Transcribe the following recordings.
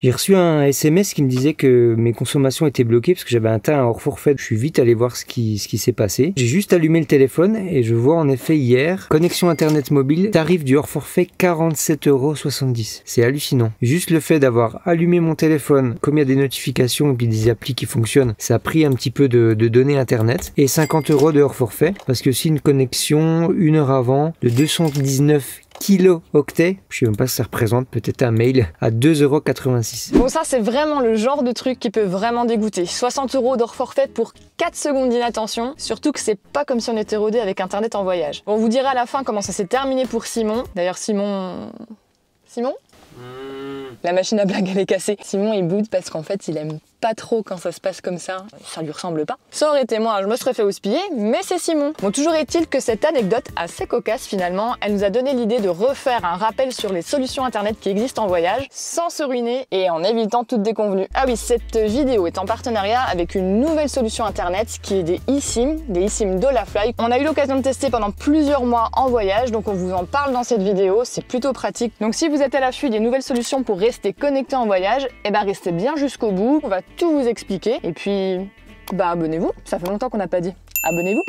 J'ai reçu un SMS qui me disait que mes consommations étaient bloquées parce que j'avais atteint un hors forfait. Je suis vite allé voir ce qui s'est passé. J'ai juste allumé le téléphone et je vois en effet hier, connexion internet mobile, tarif du hors forfait 47,70 €. C'est hallucinant. Juste le fait d'avoir allumé mon téléphone, comme il y a des notifications et puis des applis qui fonctionnent, ça a pris un petit peu de données internet et 50 € de hors forfait parce que si une connexion une heure avant de 219 kilo-octets, je sais même pas si ça représente, peut-être un mail, à 2,86 €. Bon, ça c'est vraiment le genre de truc qui peut vraiment dégoûter. 60 € d'hors forfait pour 4 secondes d'inattention, surtout que c'est pas comme si on était rodé avec internet en voyage. On vous dira à la fin comment ça s'est terminé pour Simon. D'ailleurs Simon... La machine à blague elle est cassée. Simon il boude parce qu'en fait il aime pas trop quand ça se passe comme ça lui ressemble pas. Ça aurait été moi, je me serais fait houspiller, mais c'est Simon. Bon, toujours est-il que cette anecdote assez cocasse finalement, elle nous a donné l'idée de refaire un rappel sur les solutions internet qui existent en voyage, sans se ruiner et en évitant toute déconvenue. Ah oui, cette vidéo est en partenariat avec une nouvelle solution internet qui est des eSIM Dolafly. On a eu l'occasion de tester pendant plusieurs mois en voyage, donc on vous en parle dans cette vidéo, c'est plutôt pratique. Donc si vous êtes à l'affût des nouvelles solutions pour rester connecté en voyage, et ben restez bien jusqu'au bout, on va tout vous expliquer. Et puis, bah abonnez-vous, ça fait longtemps qu'on n'a pas dit. Abonnez-vous.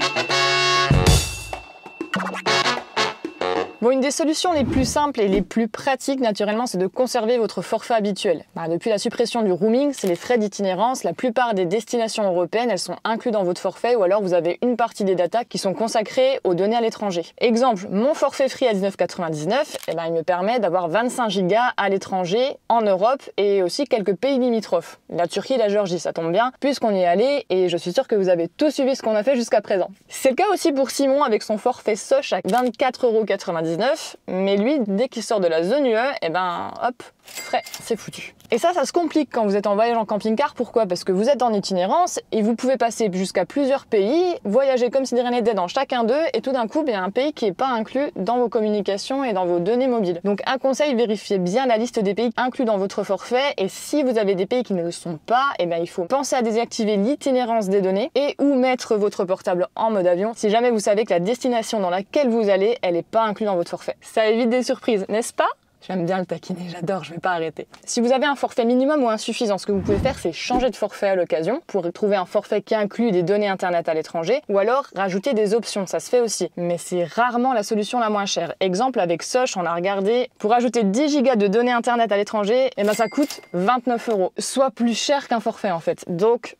Bon, une des solutions les plus simples et les plus pratiques, naturellement, c'est de conserver votre forfait habituel. Depuis la suppression du roaming, c'est les frais d'itinérance. La plupart des destinations européennes, elles sont incluses dans votre forfait ou alors vous avez une partie des datas qui sont consacrées aux données à l'étranger. Exemple, mon forfait free à 19,99 €, il me permet d'avoir 25 Go à l'étranger, en Europe et aussi quelques pays limitrophes. La Turquie et la Géorgie, ça tombe bien, puisqu'on y est allé et je suis sûre que vous avez tout suivi ce qu'on a fait jusqu'à présent. C'est le cas aussi pour Simon avec son forfait Soch à 24,99 €. Mais lui, dès qu'il sort de la zone UE, hop, frais, c'est foutu. Et ça se complique quand vous êtes en voyage en camping-car. Pourquoi? Parce que vous êtes en itinérance et vous pouvez passer jusqu'à plusieurs pays, voyager comme si de rien n'était dans chacun d'eux, et tout d'un coup, il y a un pays qui n'est pas inclus dans vos communications et dans vos données mobiles. Donc un conseil, vérifiez bien la liste des pays inclus dans votre forfait, et si vous avez des pays qui ne le sont pas, il faut penser à désactiver l'itinérance des données et ou mettre votre portable en mode avion si jamais vous savez que la destination dans laquelle vous allez, elle n'est pas inclue dans votre forfait. Ça évite des surprises, n'est-ce pas? J'aime bien le taquiner, j'adore, je vais pas arrêter. Si vous avez un forfait minimum ou insuffisant, ce que vous pouvez faire, c'est changer de forfait à l'occasion pour trouver un forfait qui inclut des données internet à l'étranger, ou alors rajouter des options, ça se fait aussi. Mais c'est rarement la solution la moins chère. Exemple, avec Soch, on a regardé, pour ajouter 10 Go de données internet à l'étranger, ça coûte 29 €, soit plus cher qu'un forfait en fait. Donc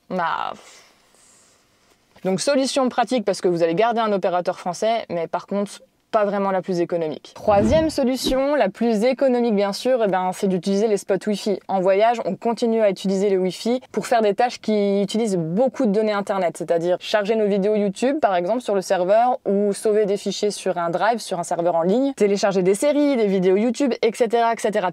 solution pratique parce que vous allez garder un opérateur français, mais par contre, pas vraiment la plus économique. Troisième solution, la plus économique bien sûr, c'est d'utiliser les spots Wi-Fi. En voyage, on continue à utiliser le Wi-Fi pour faire des tâches qui utilisent beaucoup de données internet, c'est-à-dire charger nos vidéos YouTube par exemple sur le serveur ou sauver des fichiers sur un drive, sur un serveur en ligne, télécharger des séries, des vidéos YouTube, etc.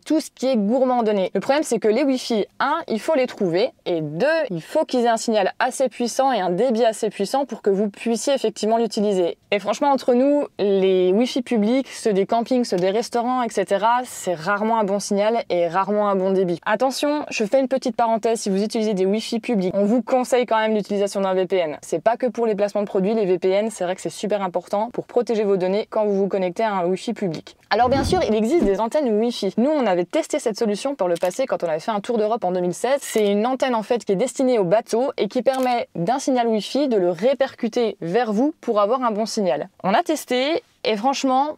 Tout ce qui est gourmand en données. Le problème c'est que les Wi-Fi, 1, il faut les trouver, et 2, il faut qu'ils aient un signal assez puissant et un débit assez puissant pour que vous puissiez effectivement l'utiliser. Et franchement, entre nous, les Wi-Fi publics, ceux des campings, ceux des restaurants, etc., c'est rarement un bon signal et rarement un bon débit. Attention, je fais une petite parenthèse, si vous utilisez des Wi-Fi publics, on vous conseille quand même l'utilisation d'un VPN. C'est pas que pour les placements de produits, les VPN, c'est vrai que c'est super important pour protéger vos données quand vous vous connectez à un Wi-Fi public. Alors bien sûr, il existe des antennes Wi-Fi. Nous, on avait testé cette solution par le passé quand on avait fait un tour d'Europe en 2016. C'est une antenne en fait qui est destinée aux bateaux et qui permet d'un signal Wi-Fi de le répercuter vers vous pour avoir un bon signal. On a testé et franchement,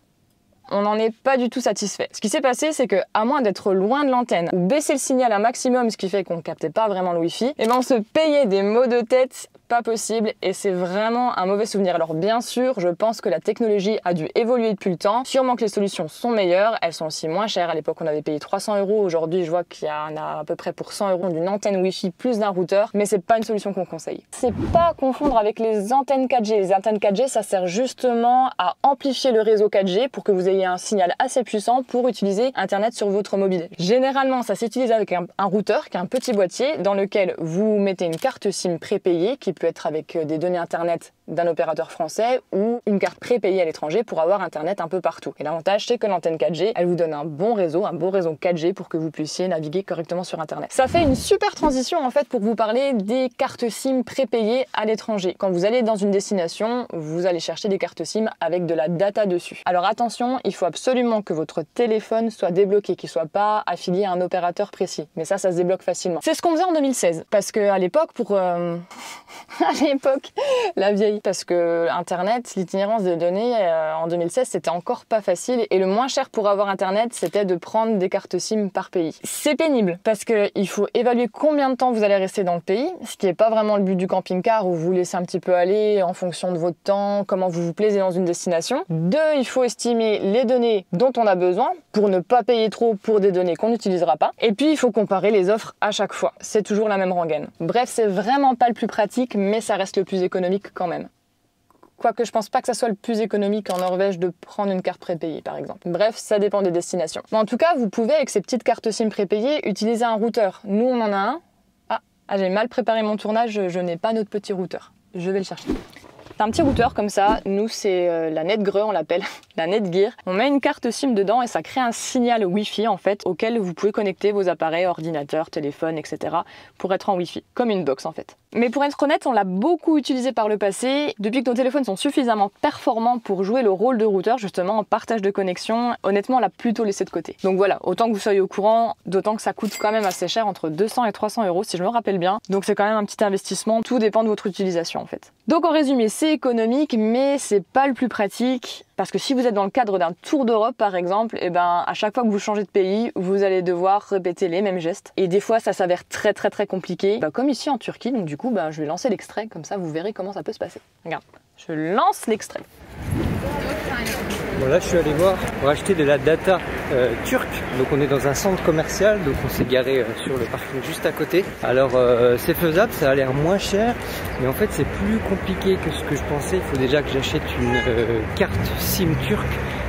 on n'en est pas du tout satisfait. Ce qui s'est passé, c'est que à moins d'être loin de l'antenne ou baisser le signal un maximum, ce qui fait qu'on ne captait pas vraiment le Wi-Fi, on se payait des maux de tête pas possible et c'est vraiment un mauvais souvenir. Alors bien sûr, je pense que la technologie a dû évoluer depuis le temps. Sûrement que les solutions sont meilleures, elles sont aussi moins chères. À l'époque, on avait payé 300 €. Aujourd'hui, je vois qu'il y en a à peu près pour 100 € d'une antenne Wi-Fi plus d'un routeur, mais c'est pas une solution qu'on conseille. C'est pas à confondre avec les antennes 4G. Les antennes 4G, ça sert justement à amplifier le réseau 4G pour que vous ayez un signal assez puissant pour utiliser Internet sur votre mobile. Généralement, ça s'utilise avec un routeur qui est un petit boîtier dans lequel vous mettez une carte SIM prépayée qui peut être avec des données internet d'un opérateur français ou une carte prépayée à l'étranger pour avoir internet un peu partout. Et l'avantage, c'est que l'antenne 4G, elle vous donne un bon réseau 4G pour que vous puissiez naviguer correctement sur internet. Ça fait une super transition en fait pour vous parler des cartes SIM prépayées à l'étranger. Quand vous allez dans une destination, vous allez chercher des cartes SIM avec de la data dessus. Alors attention, il faut absolument que votre téléphone soit débloqué, qu'il soit pas affilié à un opérateur précis. Mais ça se débloque facilement. C'est ce qu'on faisait en 2016. Parce que à l'époque, à l'époque, la vieille, parce que Internet, l'itinérance des données en 2016, c'était encore pas facile et le moins cher pour avoir Internet, c'était de prendre des cartes SIM par pays. C'est pénible parce qu'il faut évaluer combien de temps vous allez rester dans le pays, ce qui n'est pas vraiment le but du camping-car où vous laissez un petit peu aller en fonction de votre temps, comment vous vous plaisez dans une destination. 2, il faut estimer les données dont on a besoin pour ne pas payer trop pour des données qu'on n'utilisera pas. Et puis, il faut comparer les offres à chaque fois. C'est toujours la même rengaine. Bref, c'est vraiment pas le plus pratique, mais ça reste le plus économique quand même. Quoique je pense pas que ça soit le plus économique en Norvège de prendre une carte prépayée par exemple. Bref, ça dépend des destinations. Mais en tout cas, vous pouvez avec ces petites cartes SIM prépayées utiliser un routeur. Nous, on en a un. Ah, j'ai mal préparé mon tournage, je n'ai pas notre petit routeur. Je vais le chercher. C'est un petit routeur comme ça, nous c'est la NetGreux on l'appelle, la Netgear. On met une carte SIM dedans et ça crée un signal Wi-Fi en fait auquel vous pouvez connecter vos appareils, ordinateurs, téléphones, etc. pour être en Wi-Fi, comme une box en fait. Mais pour être honnête, on l'a beaucoup utilisé par le passé. Depuis que nos téléphones sont suffisamment performants pour jouer le rôle de routeur justement en partage de connexion, honnêtement on l'a plutôt laissé de côté. Donc voilà, autant que vous soyez au courant, d'autant que ça coûte quand même assez cher, entre 200 et 300 € si je me rappelle bien. Donc c'est quand même un petit investissement, tout dépend de votre utilisation en fait. Donc en résumé, c'est économique, mais c'est pas le plus pratique. Parce que si vous êtes dans le cadre d'un tour d'Europe par exemple, et ben à chaque fois que vous changez de pays, vous allez devoir répéter les mêmes gestes. Et des fois ça s'avère très compliqué. Comme ici en Turquie, donc du coup je vais lancer l'extrait, comme ça vous verrez comment ça peut se passer. Regarde, je lance l'extrait. Bon là je suis allé voir pour acheter de la data turque, donc on est dans un centre commercial, donc on s'est garé sur le parking juste à côté. Alors c'est faisable, ça a l'air moins cher, mais en fait c'est plus compliqué que ce que je pensais. Il faut déjà que j'achète une carte SIM turque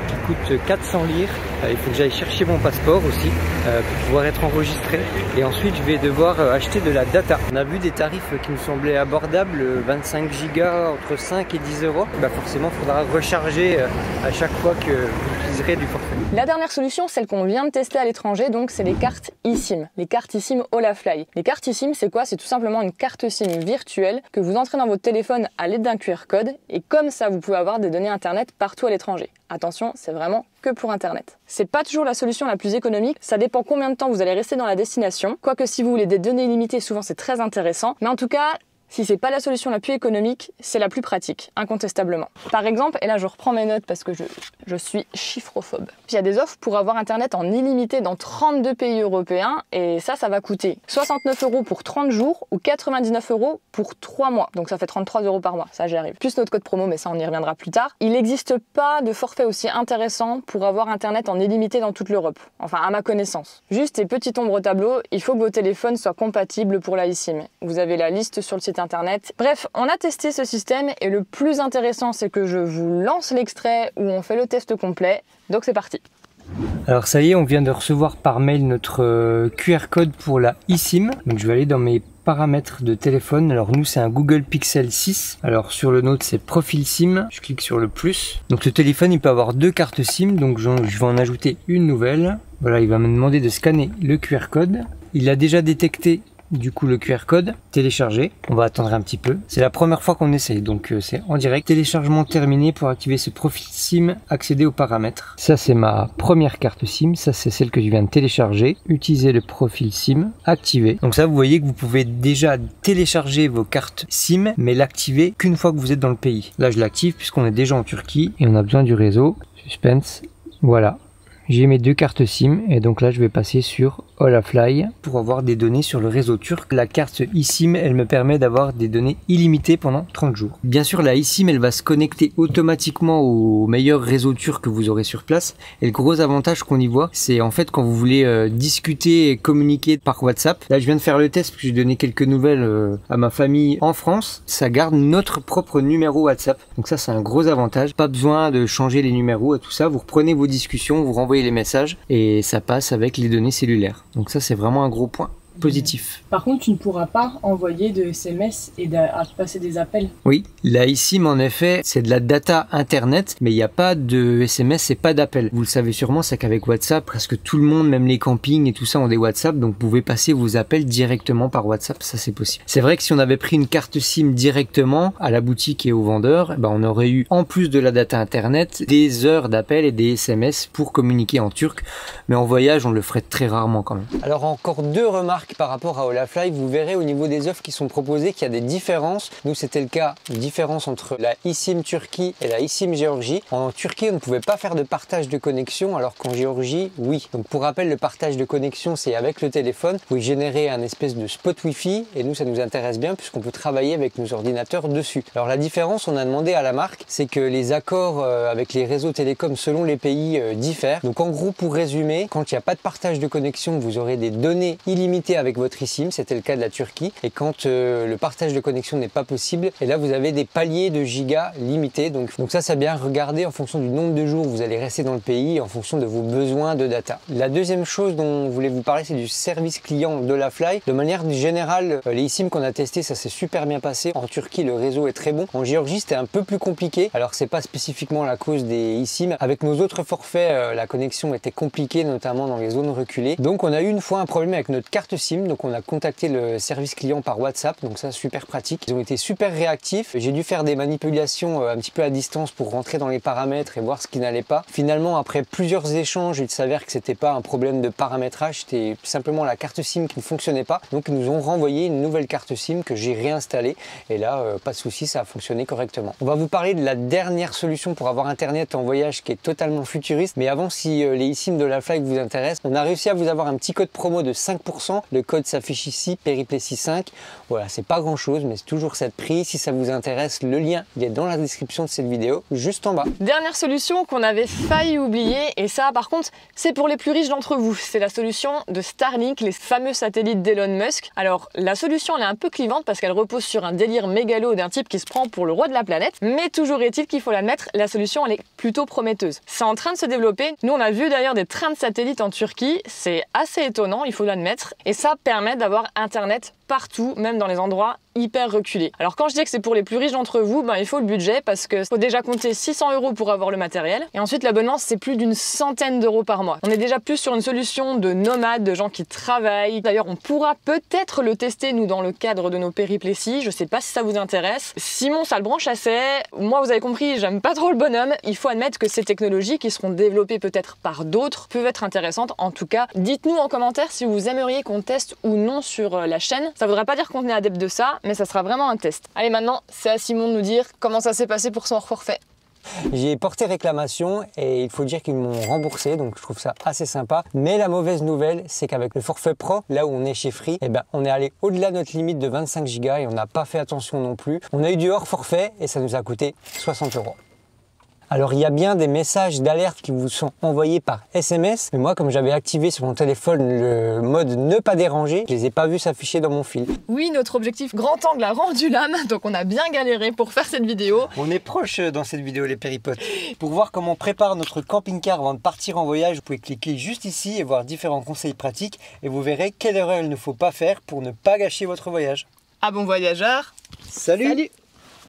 qui coûte 400 lire. Il faut que j'aille chercher mon passeport aussi pour pouvoir être enregistré. Et ensuite je vais devoir acheter de la data. On a vu des tarifs qui me semblaient abordables, 25 gigas entre 5 et 10 €. Forcément il faudra recharger à chaque fois que vous utiliserez du forfait. La dernière solution, celle qu'on vient de tester à l'étranger, donc c'est les cartes eSIM. Les cartes eSIM Olafly. Les cartes eSIM, c'est quoi? C'est tout simplement une carte SIM virtuelle que vous entrez dans votre téléphone à l'aide d'un QR code et comme ça vous pouvez avoir des données internet partout à l'étranger. Attention, c'est vraiment que pour internet. C'est pas toujours la solution la plus économique, ça dépend combien de temps vous allez rester dans la destination. Quoique si vous voulez des données limitées, souvent c'est très intéressant. Mais en tout cas, si c'est pas la solution la plus économique, c'est la plus pratique, incontestablement. Par exemple, et là je reprends mes notes parce que je suis chiffrophobe. Il y a des offres pour avoir internet en illimité dans 32 pays européens et ça va coûter 69 € pour 30 jours ou 99 € pour 3 mois. Donc ça fait 33 € par mois, ça j'y arrive. Plus notre code promo, mais ça on y reviendra plus tard. Il n'existe pas de forfait aussi intéressant pour avoir internet en illimité dans toute l'Europe. Enfin, à ma connaissance. Juste, et petit ombre au tableau, il faut que vos téléphones soient compatibles pour la eSIM. Vous avez la liste sur le site internet. Bref, on a testé ce système et le plus intéressant c'est que je vous lance l'extrait où on fait le test complet. Donc c'est parti. Alors ça y est, on vient de recevoir par mail notre QR code pour la eSIM. Donc je vais aller dans mes paramètres de téléphone. Alors nous c'est un Google Pixel 6. Alors sur le nôtre c'est profil SIM. Je clique sur le plus. Donc ce téléphone il peut avoir 2 cartes SIM. Donc je vais en ajouter une nouvelle. Voilà, il va me demander de scanner le QR code. Il a déjà détecté du coup le QR code, télécharger. On va attendre un petit peu. C'est la première fois qu'on essaye, donc c'est en direct. Téléchargement terminé. Pour activer ce profil SIM, accéder aux paramètres. Ça c'est ma première carte SIM, ça c'est celle que je viens de télécharger. Utiliser le profil SIM, activer. Donc ça vous voyez que vous pouvez déjà télécharger vos cartes SIM, mais l'activer qu'une fois que vous êtes dans le pays. Là je l'active puisqu'on est déjà en Turquie et on a besoin du réseau. Suspense, voilà. J'ai mes 2 cartes SIM et donc là je vais passer sur Olafly pour avoir des données sur le réseau turc. La carte eSIM elle me permet d'avoir des données illimitées pendant 30 jours. Bien sûr la eSIM elle va se connecter automatiquement au meilleur réseau turc que vous aurez sur place. Et le gros avantage qu'on y voit c'est en fait quand vous voulez discuter et communiquer par WhatsApp. Là je viens de faire le test parce que j'ai donné quelques nouvelles à ma famille en France. Ça garde notre propre numéro WhatsApp. Donc ça c'est un gros avantage. Pas besoin de changer les numéros et tout ça. Vous reprenez vos discussions, vous renvoyez les messages et ça passe avec les données cellulaires. Donc ça c'est vraiment un gros point. positif. Par contre, tu ne pourras pas envoyer de SMS et passer des appels. Oui, la eSIM en effet, c'est de la data internet, mais il n'y a pas de SMS et pas d'appel. Vous le savez sûrement, c'est qu'avec WhatsApp, presque tout le monde, même les campings et tout ça, ont des WhatsApp, donc vous pouvez passer vos appels directement par WhatsApp, ça c'est possible. C'est vrai que si on avait pris une carte SIM directement à la boutique et au vendeur, on aurait eu, en plus de la data internet, des heures d'appel et des SMS pour communiquer en turc, mais en voyage, on le ferait très rarement quand même. Alors encore deux remarques par rapport à Holafly. Vous verrez au niveau des offres qui sont proposées qu'il y a des différences. Nous, c'était le cas, une différence entre la eSIM Turquie et la eSIM Géorgie. En Turquie, on ne pouvait pas faire de partage de connexion, alors qu'en Géorgie, oui. Donc pour rappel, le partage de connexion, c'est avec le téléphone. Vous générez un espèce de spot Wi-Fi et nous, ça nous intéresse bien puisqu'on peut travailler avec nos ordinateurs dessus. Alors la différence, on a demandé à la marque, c'est que les accords avec les réseaux télécoms selon les pays diffèrent. Donc en gros, pour résumer, quand il n'y a pas de partage de connexion, vous aurez des données illimitées avec votre eSIM, c'était le cas de la Turquie. Et quand le partage de connexion n'est pas possible, et là vous avez des paliers de gigas limités. Donc ça, c'est bien regarder en fonction du nombre de jours où vous allez rester dans le pays, en fonction de vos besoins de data. La deuxième chose dont je voulais vous parler, c'est du service client d'Holafly. De manière générale, les eSIM qu'on a testés, ça s'est super bien passé. En Turquie, le réseau est très bon. En Géorgie, c'était un peu plus compliqué. Alors c'est pas spécifiquement la cause des eSIM. Avec nos autres forfaits, la connexion était compliquée, notamment dans les zones reculées. Donc on a eu une fois un problème avec notre carte SIM, donc on a contacté le service client par WhatsApp, donc ça super pratique. Ils ont été super réactifs. J'ai dû faire des manipulations un petit peu à distance pour rentrer dans les paramètres et voir ce qui n'allait pas. Finalement, après plusieurs échanges, il s'avère que c'était pas un problème de paramétrage, c'était simplement la carte SIM qui ne fonctionnait pas. Donc ils nous ont renvoyé une nouvelle carte SIM que j'ai réinstallée et là, pas de souci, ça a fonctionné correctement. On va vous parler de la dernière solution pour avoir internet en voyage qui est totalement futuriste. Mais avant, si les eSIM de Holafly vous intéressent, on a réussi à vous avoir un petit code promo de 5%. Le code s'affiche ici, Périplétie5. Voilà, c'est pas grand chose, mais c'est toujours cette prix. Si ça vous intéresse, le lien il est dans la description de cette vidéo, juste en bas. Dernière solution qu'on avait failli oublier, et ça par contre, c'est pour les plus riches d'entre vous. C'est la solution de Starlink, les fameux satellites d'Elon Musk. Alors la solution, elle est un peu clivante parce qu'elle repose sur un délire mégalo d'un type qui se prend pour le roi de la planète. Mais toujours est-il qu'il faut l'admettre, la solution elle est plutôt prometteuse. C'est en train de se développer. Nous on a vu d'ailleurs des trains de satellites en Turquie. C'est assez étonnant, il faut l'admettre. Et ça permet d'avoir internet partout, même dans les endroits hyper reculés. Alors quand je dis que c'est pour les plus riches d'entre vous, il faut le budget parce que faut déjà compter 600 € pour avoir le matériel. Et ensuite l'abonnement c'est plus d'une centaine d'euros par mois. On est déjà plus sur une solution de nomades, de gens qui travaillent. D'ailleurs on pourra peut-être le tester nous dans le cadre de nos péripléties. Je sais pas si ça vous intéresse. Simon ça le branche assez. Moi vous avez compris, j'aime pas trop le bonhomme. Il faut admettre que ces technologies qui seront développées peut-être par d'autres peuvent être intéressantes. En tout cas, dites-nous en commentaire si vous aimeriez qu'on teste ou non sur la chaîne. Ça voudrait pas dire qu'on est adepte de ça, mais ça sera vraiment un test. Allez, maintenant, c'est à Simon de nous dire comment ça s'est passé pour son hors forfait. J'ai porté réclamation et il faut dire qu'ils m'ont remboursé, donc je trouve ça assez sympa. Mais la mauvaise nouvelle, c'est qu'avec le forfait pro, là où on est chez Free, on est allé au-delà de notre limite de 25 Go et on n'a pas fait attention non plus. On a eu du hors forfait et ça nous a coûté 60 €. Alors il y a bien des messages d'alerte qui vous sont envoyés par SMS, mais moi comme j'avais activé sur mon téléphone le mode ne pas déranger, je les ai pas vus s'afficher dans mon fil. Oui, notre objectif grand angle a rendu l'âme, donc on a bien galéré pour faire cette vidéo. On est proche dans cette vidéo les péripotes. Pour voir comment on prépare notre camping-car avant de partir en voyage, vous pouvez cliquer juste ici et voir différents conseils pratiques et vous verrez quelle erreur il ne faut pas faire pour ne pas gâcher votre voyage. Ah bon voyageur, salut.